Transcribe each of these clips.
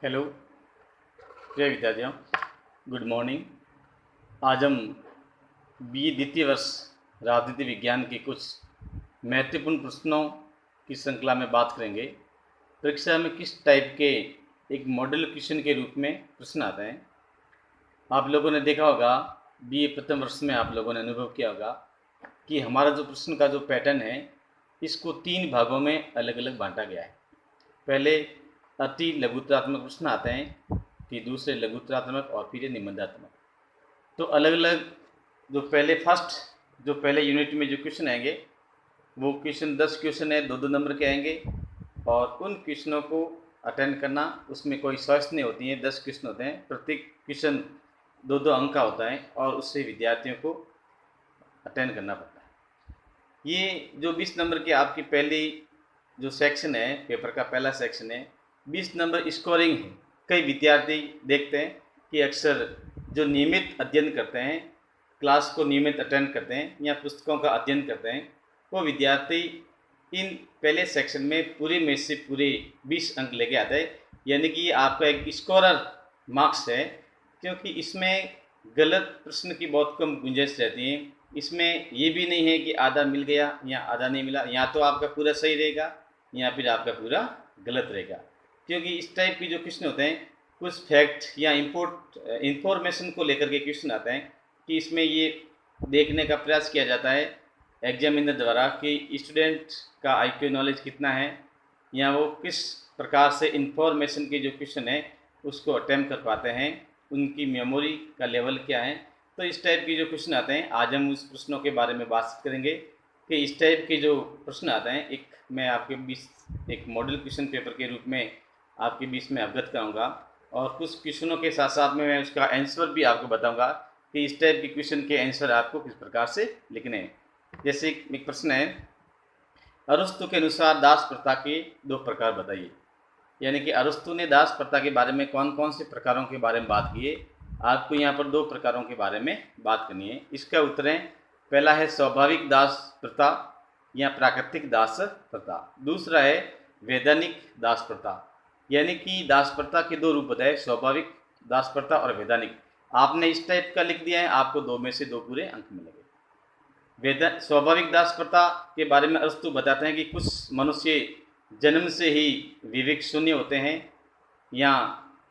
Hello प्रिय विद्यार्थियों, good morning. आज हम बीए द्वितीय वर्ष राजनीति विज्ञान के कुछ महत्वपूर्ण प्रश्नों की श्रृंखला में बात करेंगे। परीक्षा में किस टाइप के एक मॉडल क्वेश्चन के रूप में प्रश्न आते हैं। आप लोगों ने देखा होगा, बीए प्रथम वर्ष में आप लोगों ने अनुभव किया होगा कि हमारा जो प्रश्न का जो पैटर्न है, इसको 3 भागों में अलग अलग बांटा गया है। पहले अति लघुत्तरात्मक प्रश्न आते हैं, फिर दूसरे लघुत्तरात्मक और फिर निबंधात्मक। तो अलग अलग जो पहले यूनिट में जो क्वेश्चन आएंगे, वो क्वेश्चन 10 क्वेश्चन है, 2-2 नंबर के आएंगे और उन क्वेश्चनों को अटेंड करना, उसमें कोई चॉइस नहीं होती है। 10 क्वेश्चन होते हैं, प्रत्येक क्वेश्चन 2-2 अंक का होता है और उससे विद्यार्थियों को अटेंड करना पड़ता है। ये जो 20 नंबर की आपकी पहली जो सेक्शन है, पेपर का पहला सेक्शन है, 20 नंबर स्कोरिंग है। कई विद्यार्थी देखते हैं कि अक्सर जो नियमित अध्ययन करते हैं, क्लास को नियमित अटेंड करते हैं या पुस्तकों का अध्ययन करते हैं, वो विद्यार्थी इन पहले सेक्शन में पूरे में से पूरे 20 अंक लेके आते हैं। यानी कि आपका एक स्कोरर मार्क्स है, क्योंकि इसमें गलत प्रश्न की बहुत कम गुंजाइश रहती है। इसमें ये भी नहीं है कि आधा मिल गया या आधा नहीं मिला, या तो आपका पूरा सही रहेगा या फिर आपका पूरा गलत रहेगा। क्योंकि इस टाइप की जो क्वेश्चन होते हैं, कुछ फैक्ट या इंफॉर्मेशन को लेकर के क्वेश्चन आते हैं कि इसमें ये देखने का प्रयास किया जाता है एग्जामिनर द्वारा कि स्टूडेंट का आईक्यू नॉलेज कितना है, या वो किस प्रकार से इंफॉर्मेशन के जो क्वेश्चन है उसको अटेम्प्ट कर पाते हैं, उनकी मेमोरी का लेवल क्या है। तो इस टाइप की जो क्वेश्चन आते हैं, आज हम उस प्रश्नों के बारे में बात करेंगे कि इस टाइप के जो प्रश्न आते हैं, एक मैं आपके बीच एक मॉडल क्वेश्चन पेपर के रूप में आपके बीच में अवगत कराऊंगा और कुछ क्वेश्चनों के साथ साथ में मैं उसका आंसर भी आपको बताऊंगा कि इस टाइप के क्वेश्चन के आंसर आपको किस प्रकार से लिखने हैं। जैसे एक प्रश्न है, अरस्तु के अनुसार दास प्रथा के 2 प्रकार बताइए। यानी कि अरस्तु ने दास प्रथा के बारे में कौन कौन से प्रकारों के बारे में बात की है। आपको यहाँ पर 2 प्रकारों के बारे में बात करनी है। इसका उत्तर है, पहला है स्वाभाविक दास प्रथा या प्राकृतिक दास प्रथा। दूसरा है वैधानिक दास प्रथा। यानी कि दास प्रथा के 2 रूप बताए, स्वाभाविक दास प्रथा और वैधानिक। आपने इस टाइप का लिख दिया है, आपको 2 में से 2 पूरे अंक मिलेंगे। स्वाभाविक दास प्रथा के बारे में अरस्तु बताते हैं कि कुछ मनुष्य जन्म से ही विवेक शून्य होते हैं या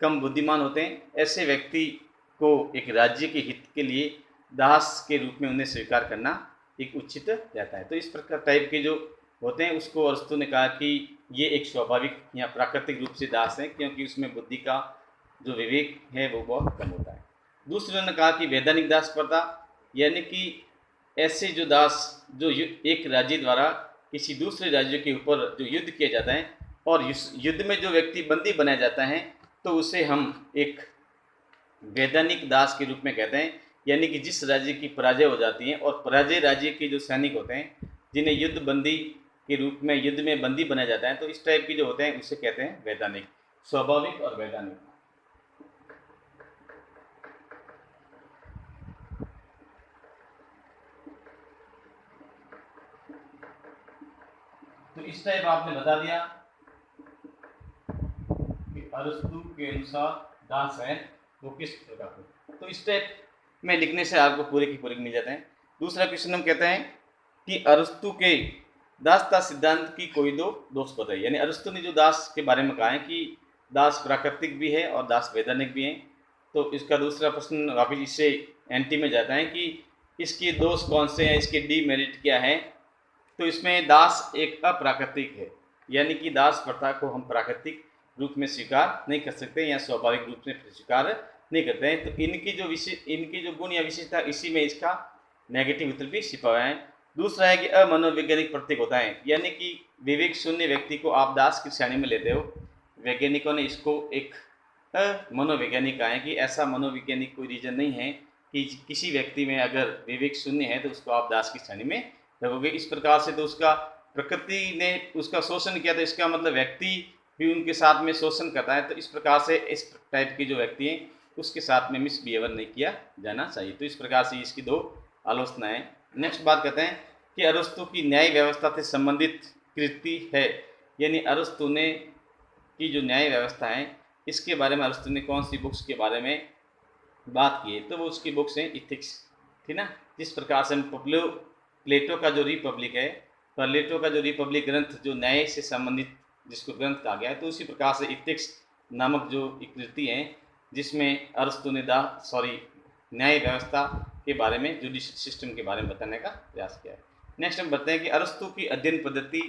कम बुद्धिमान होते हैं। ऐसे व्यक्ति को एक राज्य के हित के लिए दास के रूप में उन्हें स्वीकार करना एक उचित रहता है। तो इस प्रकार टाइप के जो होते हैं, उसको अरस्तु ने कहा कि ये एक स्वाभाविक या प्राकृतिक रूप से दास है, क्योंकि उसमें बुद्धि का जो विवेक है वो बहुत कम होता है। दूसरे ने कहा कि वैधानिक दास प्रथा, यानी कि ऐसे जो दास जो एक राज्य द्वारा किसी दूसरे राज्य के ऊपर जो युद्ध किया जाता है और युद्ध में जो व्यक्ति बंदी बनाया जाता है, तो उसे हम एक वैधानिक दास के रूप में कहते हैं। यानी कि जिस राज्य की पराजय हो जाती है और पराजय राज्य के जो सैनिक होते हैं, जिन्हें युद्ध बंदी के रूप में युद्ध में बंदी बनाया जाता है, तो इस टाइप के जो होते हैं उसे कहते हैं वैधानिक। स्वाभाविक और वैधानिक। तो इस टाइप आपने बता दिया कि अरस्तु के अनुसार दास है वो किस प्रकार का। तो इस टाइप में लिखने से आपको पूरे की पूरे मिल जाते हैं। दूसरा क्वेश्चन हम कहते हैं कि अरस्तु के दासता सिद्धांत की कोई 2 दोष बताइए। यानी अरस्तु ने जो दास के बारे में कहा है कि दास प्राकृतिक भी है और दास वैधानिक भी है, तो इसका दूसरा प्रश्न वापिस इससे एंटी में जाता है कि इसके दोष कौन से हैं, इसके डीमेरिट क्या है। तो इसमें दास एक अप्राकृतिक है, यानी कि दास प्रथा को हम प्राकृतिक रूप में स्वीकार नहीं कर सकते या स्वाभाविक रूप से स्वीकार नहीं करते हैं। तो इनकी जो गुण या विशेषता, इसी में इसका नेगेटिव उत्तर भी छिपा हुआ है। दूसरा है कि अमनोवैज्ञानिक प्रतीक होता है, यानी कि विवेक शून्य व्यक्ति को आप दास की श्रेणी में लेते हो। वैज्ञानिकों ने इसको एक मनोवैज्ञानिक कहा है कि ऐसा मनोवैज्ञानिक कोई रीजन नहीं है कि किसी व्यक्ति में अगर विवेक शून्य है तो उसको आप दास की श्रेणी में रखोगे। इस प्रकार से तो उसका प्रकृति ने उसका शोषण किया, तो इसका मतलब व्यक्ति भी उनके साथ में शोषण करता है। तो इस प्रकार से इस टाइप की जो व्यक्ति हैं उसके साथ में मिसबिहेवियर नहीं किया जाना चाहिए। तो इस प्रकार से इसकी 2 आलोचनाएं। नेक्स्ट बात कहते हैं कि अरस्तु की न्याय व्यवस्था से संबंधित कृति है। यानी अरस्तु ने की जो न्याय व्यवस्था है इसके बारे में अरस्तु ने कौन सी बुक्स के बारे में बात की है, तो वो उसकी बुक्स हैं इथिक्स, ठीक ना। जिस प्रकार से हम प्लेटो का जो रिपब्लिक है, प्लेटो का जो रिपब्लिक ग्रंथ जो न्याय से संबंधित जिसको ग्रंथ कहा गया है, तो उसी प्रकार से इथिक्स नामक जो एक कृति है जिसमें अरस्तु ने न्याय व्यवस्था के बारे में, जुडिशियल सिस्टम के बारे में बताने का प्रयास किया है। नेक्स्ट हम बताएं कि अरस्तु की अध्ययन पद्धति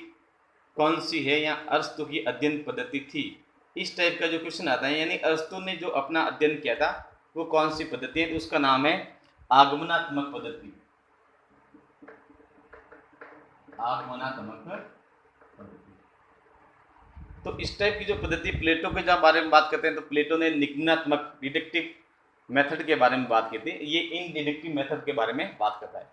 कौन सी है या अरस्तु की अध्ययन पद्धति थी। इस टाइप का जो क्वेश्चन आता है, यानी अरस्तु ने जो अपना अध्ययन किया था वो कौन सी पद्धति है, तो उसका नाम है आगमनात्मक पद्धति। आगमनात्मक पद्धति। तो इस टाइप की जो पद्धति प्लेटो के जहाँ बारे में बात करते हैं, तो प्लेटो ने निगमनात्मक डिडक्टिव मेथड के बारे में बात की थी, ये इन डिडक्टिव मेथड के बारे में बात करता है।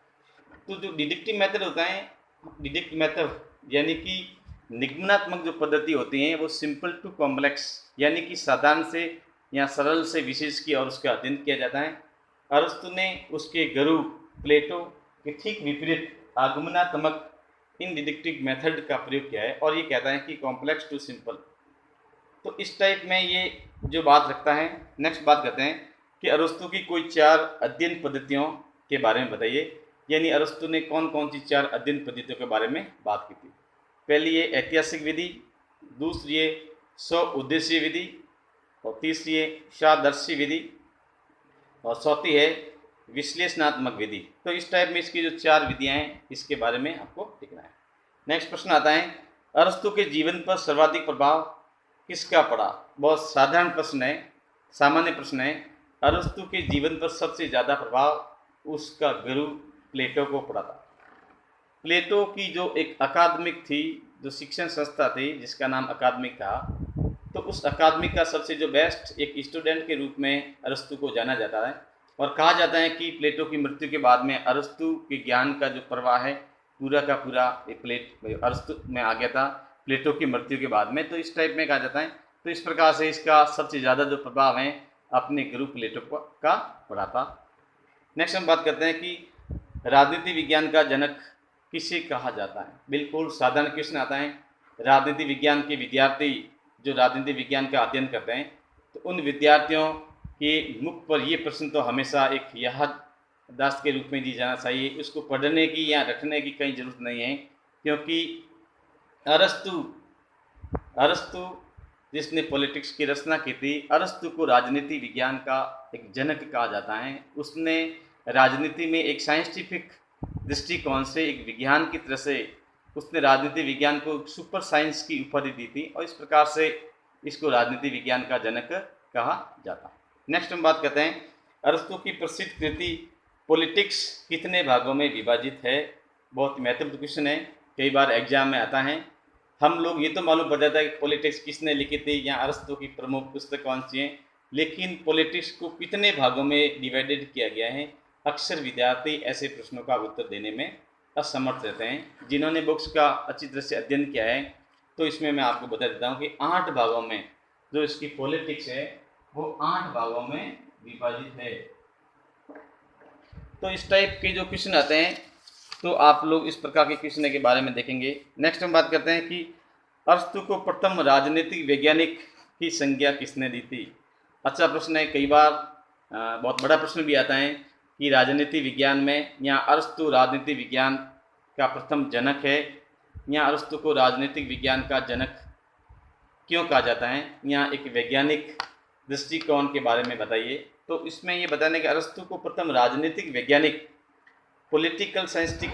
तो जो डिडक्टिव मेथड होता है, डिडक्टिव मेथड यानी कि निगमनात्मक जो पद्धति होती है वो सिंपल टू कॉम्प्लेक्स, यानी कि साधारण से या सरल से विशेष की और उसका अध्ययन किया जाता है। अरस्तु ने उसके गुरु प्लेटो के ठीक विपरीत आगमनात्मक इन डिडक्टिव मेथड का प्रयोग किया है और ये कहता है कि कॉम्प्लेक्स टू सिंपल। तो इस टाइप में ये जो बात रखता है। नेक्स्ट बात करते हैं कि अरस्तु की कोई 4 अध्ययन पद्धतियों के बारे में बताइए, यानी अरस्तु ने कौन कौन सी 4 अध्ययन पद्धतियों के बारे में बात की थी। पहली है ऐतिहासिक विधि, दूसरी है स्व उद्देश्य विधि, और तीसरी है सादर्शी विधि, और चौथी है विश्लेषणात्मक विधि। तो इस टाइप में इसकी जो 4 विधियां हैं इसके बारे में आपको लिखना है। नेक्स्ट प्रश्न आता है, अरस्तु के जीवन पर सर्वाधिक प्रभाव किसका पड़ा। बहुत साधारण प्रश्न है, सामान्य प्रश्न है। अरस्तु के जीवन पर सबसे ज़्यादा प्रभाव उसका गुरु प्लेटो को पड़ा था। प्लेटो की जो एक अकादमिक थी, जो शिक्षण संस्था थी जिसका नाम अकादमिक था, तो उस अकादमिक का सबसे जो बेस्ट एक स्टूडेंट के रूप में अरस्तु को जाना जाता है। और कहा जाता है कि प्लेटो की मृत्यु के बाद में अरस्तु के ज्ञान का जो प्रवाह है पूरा का पूरा अरस्तु में आ गया था प्लेटो की मृत्यु के बाद में। तो इस टाइप में कहा जाता है। तो इस प्रकार से इसका सबसे ज़्यादा जो प्रभाव है अपने गुरु प्लेटो का पड़ा था। नेक्स्ट हम बात करते हैं कि राजनीति विज्ञान का जनक किसे कहा जाता है। बिल्कुल साधारण क्वेश्चन आता है। राजनीति विज्ञान के विद्यार्थी जो राजनीति विज्ञान का अध्ययन करते हैं, तो उन विद्यार्थियों के मुख पर ये प्रश्न तो हमेशा एक याददाश्त के रूप में दी जाना चाहिए। उसको पढ़ने की या रखने की कहीं ज़रूरत नहीं है, क्योंकि अरस्तु जिसने पॉलिटिक्स की रचना की थी, अरस्तु को राजनीति विज्ञान का एक जनक कहा जाता है। उसने राजनीति में एक साइंटिफिक दृष्टिकोण से, एक विज्ञान की तरह से उसने राजनीति विज्ञान को सुपर साइंस की उपाधि दी थी और इस प्रकार से इसको राजनीति विज्ञान का जनक कहा जाता है। नेक्स्ट हम बात करते हैं, अरस्तु की प्रसिद्ध कृति पॉलिटिक्स कितने भागों में विभाजित है। बहुत महत्वपूर्ण क्वेश्चन है, कई बार एग्जाम में आता है। हम लोग ये तो मालूम पड़ जाता है कि पॉलिटिक्स किसने लिखी थी या अरस्तु की प्रमुख पुस्तक कौन सी है, लेकिन पॉलिटिक्स को कितने भागों में डिवाइडेड किया गया है, अक्सर विद्यार्थी ऐसे प्रश्नों का उत्तर देने में असमर्थ रहते हैं। जिन्होंने बुक्स का अच्छी तरह से अध्ययन किया है, तो इसमें मैं आपको बता देता हूँ कि 8 भागों में जो इसकी पॉलिटिक्स है वो 8 भागों में विभाजित है। तो इस टाइप के जो क्वेश्चन आते हैं, तो आप लोग इस प्रकार के क्वेश्चन के बारे में देखेंगे। नेक्स्ट हम बात करते हैं कि अरस्तु को प्रथम राजनीतिक वैज्ञानिक की संज्ञा किसने दी थी। अच्छा प्रश्न है, कई बार बहुत बड़ा प्रश्न भी आता है कि राजनीति विज्ञान में या अरस्तु राजनीति विज्ञान का प्रथम जनक है, या अरस्तु को राजनीतिक विज्ञान का जनक क्यों कहा जाता है, या एक वैज्ञानिक दृष्टिकोण के बारे में बताइए। तो इसमें ये बताने कि अरस्तु को प्रथम राजनीतिक वैज्ञानिक पॉलिटिकल साइंटिस्ट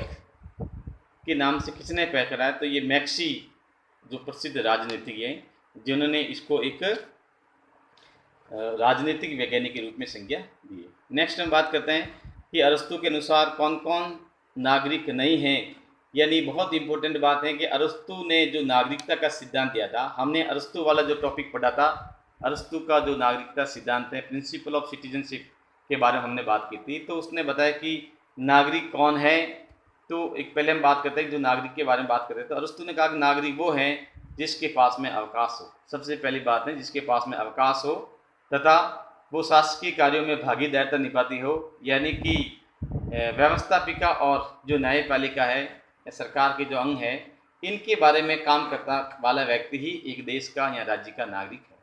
के नाम से किसने पहचाना है, तो ये मैक्सी जो प्रसिद्ध राजनीतिज्ञ हैं जिन्होंने इसको एक राजनीतिक वैज्ञानिक के रूप में संज्ञा दी है। नेक्स्ट हम बात करते हैं कि अरस्तु के अनुसार कौन कौन नागरिक नहीं हैं, यानी बहुत इंपॉर्टेंट बात है कि अरस्तु ने जो नागरिकता का सिद्धांत दिया था, हमने अरस्तु वाला जो टॉपिक पढ़ा था, अरस्तु का जो नागरिकता सिद्धांत है प्रिंसिपल ऑफ सिटीजनशिप के बारे में हमने बात की थी। तो उसने बताया कि नागरिक कौन है। तो एक पहले हम बात करते हैं जो नागरिक के बारे में बात करते हैं, तो अरस्तु ने कहा कि नागरिक वो है जिसके पास में अवकाश हो। सबसे पहली बात है जिसके पास में अवकाश हो तथा वो शासकीय कार्यों में भागीदारिता निभाती हो, यानी कि व्यवस्थापिका और जो न्यायपालिका है या सरकार के जो अंग है, इनके बारे में काम करता वाला व्यक्ति ही एक देश का या राज्य का नागरिक है।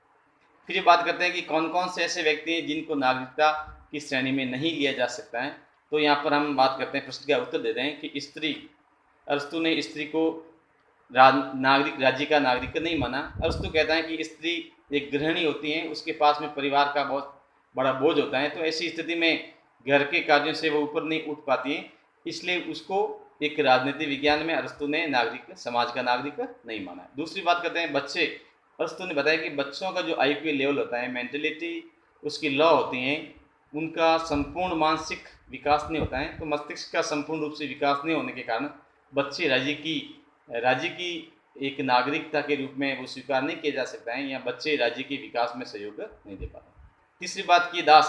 फिर ये बात करते हैं कि कौन कौन से ऐसे व्यक्ति हैं जिनको नागरिकता की श्रेणी में नहीं लिया जा सकता है। तो यहाँ पर हम बात करते हैं, प्रश्न का उत्तर देते हैं कि स्त्री, अरस्तु ने स्त्री को नागरिक, राज्य का नागरिक नहीं माना। अरस्तु कहता है कि स्त्री एक गृहिणी होती है, उसके पास में परिवार का बहुत बड़ा बोझ होता है, तो ऐसी स्थिति में घर के कार्यों से वो ऊपर नहीं उठ पाती है, इसलिए उसको एक राजनीति विज्ञान में अरस्तु ने नागरिक, समाज का नागरिक नहीं माना। दूसरी बात करते हैं बच्चे। अरस्तु ने बताया कि बच्चों का जो IQ लेवल होता है, मेंटलिटी उसकी लॉ होती हैं, उनका संपूर्ण मानसिक विकास नहीं होता है, तो मस्तिष्क का संपूर्ण रूप से विकास नहीं होने के कारण बच्चे राज्य की एक नागरिकता के रूप में वो स्वीकार नहीं किया जा सकता है, या बच्चे राज्य के विकास में सहयोग नहीं दे पाते। तीसरी बात की दास।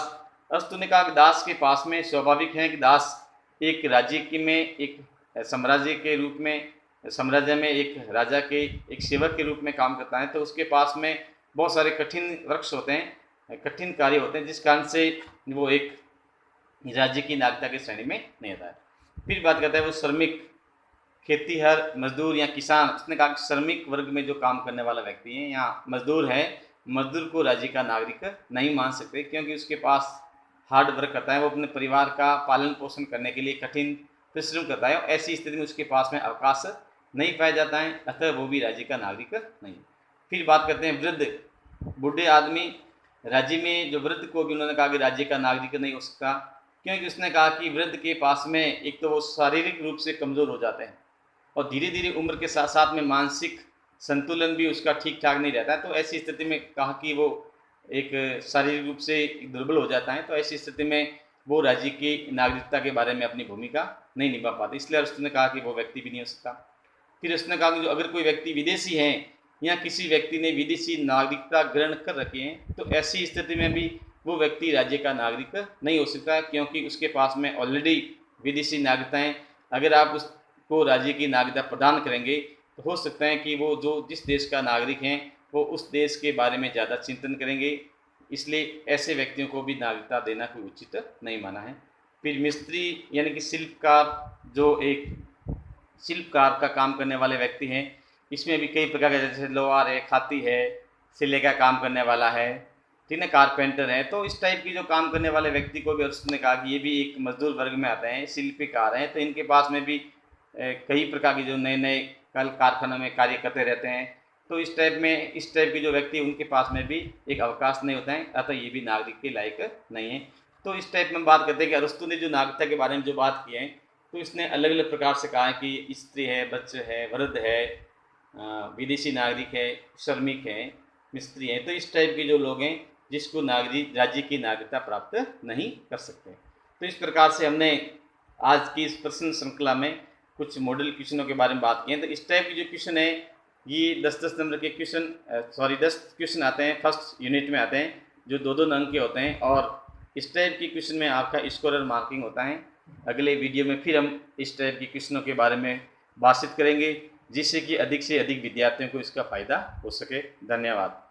अरस्तु ने कहा कि दास के पास में स्वाभाविक है कि दास एक राज्य के में एक साम्राज्य के रूप में, साम्राज्य में एक राजा के एक सेवक के रूप में काम करता है, तो उसके पास में बहुत सारे कठिन वर्क्स होते हैं, कठिन कार्य होते हैं, जिस कारण से वो एक राज्य की नागरिकता की श्रेणी में नहीं आता है। फिर बात करता है वो श्रमिक, खेतीहर, मजदूर या किसान। उसने कहा कि श्रमिक वर्ग में जो काम करने वाला व्यक्ति है या मजदूर है, मजदूर को राज्य का नागरिक नहीं मान सकते, क्योंकि उसके पास हार्ड वर्क करता है, वो अपने परिवार का पालन पोषण करने के लिए कठिन परिश्रम करता है, और ऐसी स्थिति में उसके पास में अवकाश नहीं पाया जाता है, अतः वो भी राज्य का नागरिक नहीं। फिर बात करते हैं वृद्ध, बूढ़े आदमी। राज्य में जो वृद्ध को भी उन्होंने कहा कि राज्य का नागरिक नहीं हो सकता, क्योंकि उसने कहा कि वृद्ध के पास में एक तो वो शारीरिक रूप से कमज़ोर हो जाते हैं, और धीरे धीरे उम्र के साथ साथ में मानसिक संतुलन भी उसका ठीक ठाक नहीं रहता है, तो ऐसी स्थिति में कहा कि वो एक शारीरिक रूप से दुर्बल हो जाता है, तो ऐसी स्थिति में वो राज्य की नागरिकता के बारे में अपनी भूमिका नहीं निभा पाते, इसलिए उसने कहा कि वो व्यक्ति भी नहीं हो सकता। फिर उसने कहा कि जो अगर कोई व्यक्ति विदेशी है या किसी व्यक्ति ने विदेशी नागरिकता ग्रहण कर रखी है, तो ऐसी स्थिति में भी वो व्यक्ति राज्य का नागरिक नहीं हो सकता, क्योंकि उसके पास में ऑलरेडी विदेशी नागरिकता है। अगर आप उसको राज्य की नागरिकता प्रदान करेंगे तो हो सकता है कि वो जो जिस देश का नागरिक हैं वो उस देश के बारे में ज़्यादा चिंतन करेंगे, इसलिए ऐसे व्यक्तियों को भी नागरिकता देना कोई उचित नहीं माना है। फिर मिस्त्री यानी कि शिल्पकार, जो एक शिल्पकार का काम करने वाले व्यक्ति हैं, इसमें भी कई प्रकार के, जैसे लोहार है, खाती है, सिले का काम करने वाला है, ठीक है, कारपेंटर है, तो इस टाइप की जो काम करने वाले व्यक्ति को भी उसने कहा कि ये भी एक मजदूर वर्ग में आते हैं, शिल्पकार हैं, तो इनके पास में भी कई प्रकार की जो नए नए कल कारखानों में कार्य करते रहते हैं, तो इस टाइप के जो व्यक्ति उनके पास में भी एक अवकाश नहीं होता है, अतः ये भी नागरिक के लायक नहीं है। तो इस टाइप में बात करते हैं कि अरस्तु ने जो नागरिकता के बारे में जो बात की है, तो इसने अलग अलग प्रकार से कहा है कि स्त्री है, बच्चे है, वृद्ध है, विदेशी नागरिक है, श्रमिक है, मिस्त्री है, तो इस टाइप के जो लोग हैं जिसको राज्य की नागरिकता प्राप्त नहीं कर सकते। तो इस प्रकार से हमने आज की इस प्रश्न श्रृंखला में कुछ मॉडल क्वेश्चनों के बारे में बात की है। तो इस टाइप की जो क्वेश्चन है ये 10-10 नंबर के क्वेश्चन 10 क्वेश्चन आते हैं, फर्स्ट यूनिट में आते हैं, जो 2-2 अंक के होते हैं, और इस टाइप की क्वेश्चन में आपका स्कोरर मार्किंग होता है। अगले वीडियो में फिर हम इस टाइप की क्वेश्चनों के बारे में बातचीत करेंगे, जिससे कि अधिक से अधिक विद्यार्थियों को इसका फ़ायदा हो सके। धन्यवाद।